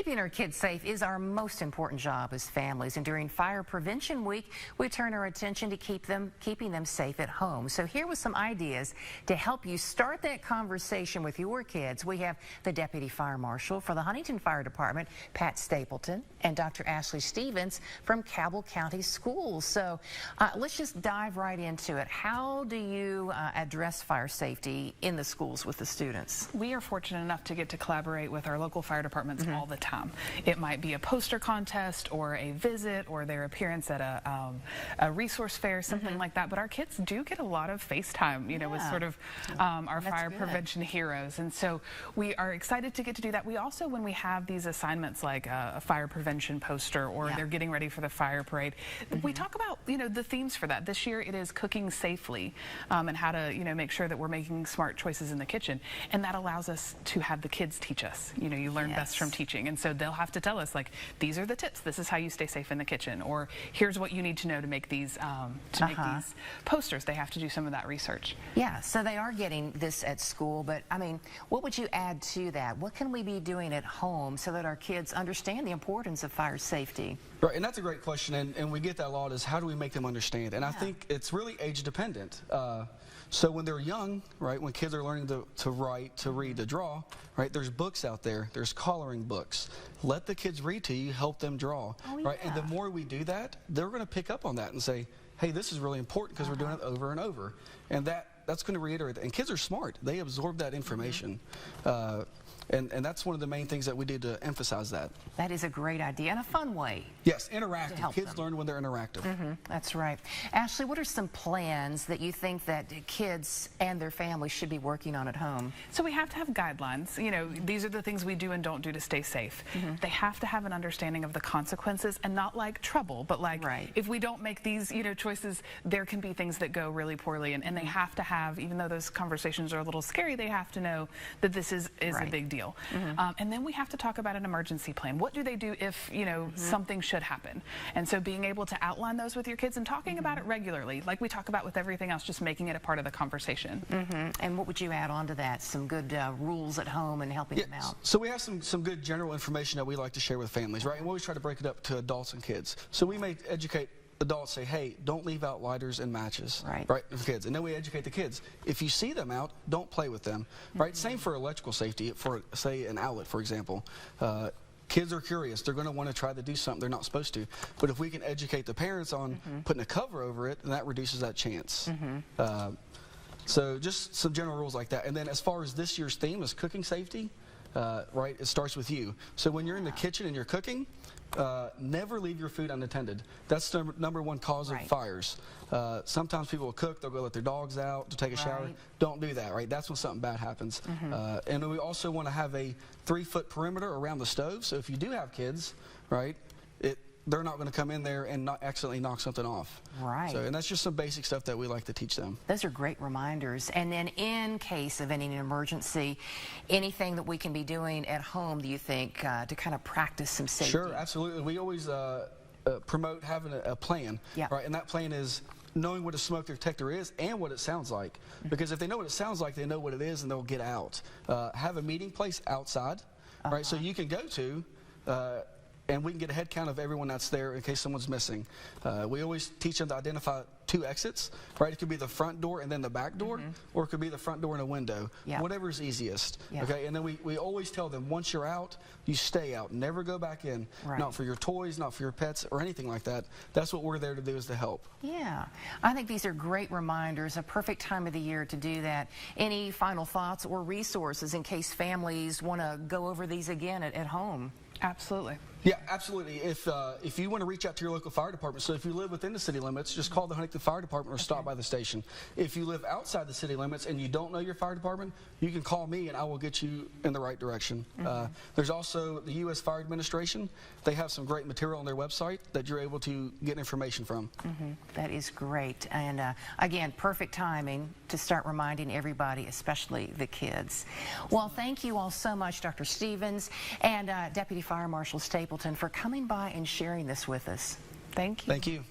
Keeping our kids safe is our most important job as families, and during Fire Prevention Week, we turn our attention to keeping them safe at home. So here with some ideas to help you start that conversation with your kids. We have the Deputy Fire Marshal for the Huntington Fire Department, Pat Stapleton, and Dr. Ashley Stevens from Cabell County Schools. So let's just dive right into it. How do you address fire safety in the schools with the students? We are fortunate enough to get to collaborate with our local fire departments all the time. It might be a poster contest or a visit or their appearance at a resource fair, something like that. But our kids do get a lot of FaceTime, you know, with sort of our fire prevention heroes. And so we are excited to get to do that. We also, when we have these assignments like a fire prevention poster or they're getting ready for the fire parade, we talk about, you know, the themes for that. This year it is cooking safely and how to, you know, make sure that we're making smart choices in the kitchen. And that allows us to have the kids teach us. You know, you learn best from teaching. And so they'll have to tell us, like, these are the tips. This is how you stay safe in the kitchen. Or here's what you need to know to make these these posters. They have to do some of that research. Yeah, so they are getting this at school, but I mean, what would you add to that? What can we be doing at home so that our kids understand the importance of fire safety? Right, and that's a great question, and we get that a lot, is how do we make them understand? And I think it's really age dependent. So when they're young, right, when kids are learning to write, to read, to draw, right, there's books out there, there's coloring books. Let the kids read to you, help them draw, right? And the more we do that, they're going to pick up on that and say, hey, this is really important because we're doing it over and over. And that's going to reiterate that. And kids are smart. They absorb that information. And that's one of the main things that we do to emphasize that. That is a great idea and a fun way. Yes, interactive. Kids learn when they're interactive. That's right. Ashley, what are some plans that you think that kids and their families should be working on at home? So we have to have guidelines. You know, these are the things we do and don't do to stay safe. They have to have an understanding of the consequences, and not like trouble, but like if we don't make these, you know, choices, there can be things that go really poorly. And they have to have, even though those conversations are a little scary, they have to know that this is a big deal. And then we have to talk about an emergency plan. What do they do if, you know, something should happen? And so being able to outline those with your kids and talking about it regularly, like we talk about with everything else, just making it a part of the conversation. And what would you add on to that? Some good rules at home and helping them out? So we have some good general information that we like to share with families, right? And we always try to break it up to adults and kids. So we may educate adults, say, hey, don't leave out lighters and matches, right, for kids. And then we educate the kids. If you see them out, don't play with them, right? Same for electrical safety, for, say, an outlet, for example. Kids are curious. They're going to want to try to do something they're not supposed to. But if we can educate the parents on putting a cover over it, then that reduces that chance. So just some general rules like that. And then as far as this year's theme is cooking safety, right, it starts with you. So when you're in the kitchen and you're cooking, never leave your food unattended. That's the number one cause of fires. Sometimes people will cook, they'll go let their dogs out to take a shower. Don't do that, right? That's when something bad happens. And we also want to have a 3-foot perimeter around the stove. So if you do have kids, right, they're not going to come in there and not accidentally knock something off. Right. So, and that's just some basic stuff that we like to teach them. Those are great reminders. And then in case of any emergency, anything that we can be doing at home, do you think, to kind of practice some safety? Sure, absolutely. We always promote having a plan, right? And that plan is knowing what a smoke detector is and what it sounds like. Because if they know what it sounds like, they know what it is and they'll get out. Have a meeting place outside, right? So you can go to, and we can get a head count of everyone that's there in case someone's missing. We always teach them to identify 2 exits, right? It could be the front door and then the back door, or it could be the front door and a window, whatever's easiest, okay? And then we always tell them, once you're out, you stay out. Never go back in, not for your toys, not for your pets, or anything like that. That's what we're there to do, is to help. Yeah, I think these are great reminders, a perfect time of the year to do that. Any final thoughts or resources in case families want to go over these again at home? Absolutely. Yeah, absolutely. If you want to reach out to your local fire department, so if you live within the city limits, just call the Huntington Fire Department or stop by the station. If you live outside the city limits and you don't know your fire department, you can call me and I will get you in the right direction. There's also the U.S. Fire Administration. They have some great material on their website that you're able to get information from. That is great. And again, perfect timing to start reminding everybody, especially the kids. Well, thank you all so much, Dr. Stevens and Deputy Fire Marshal Stapleton, for coming by and sharing this with us. Thank you. Thank you.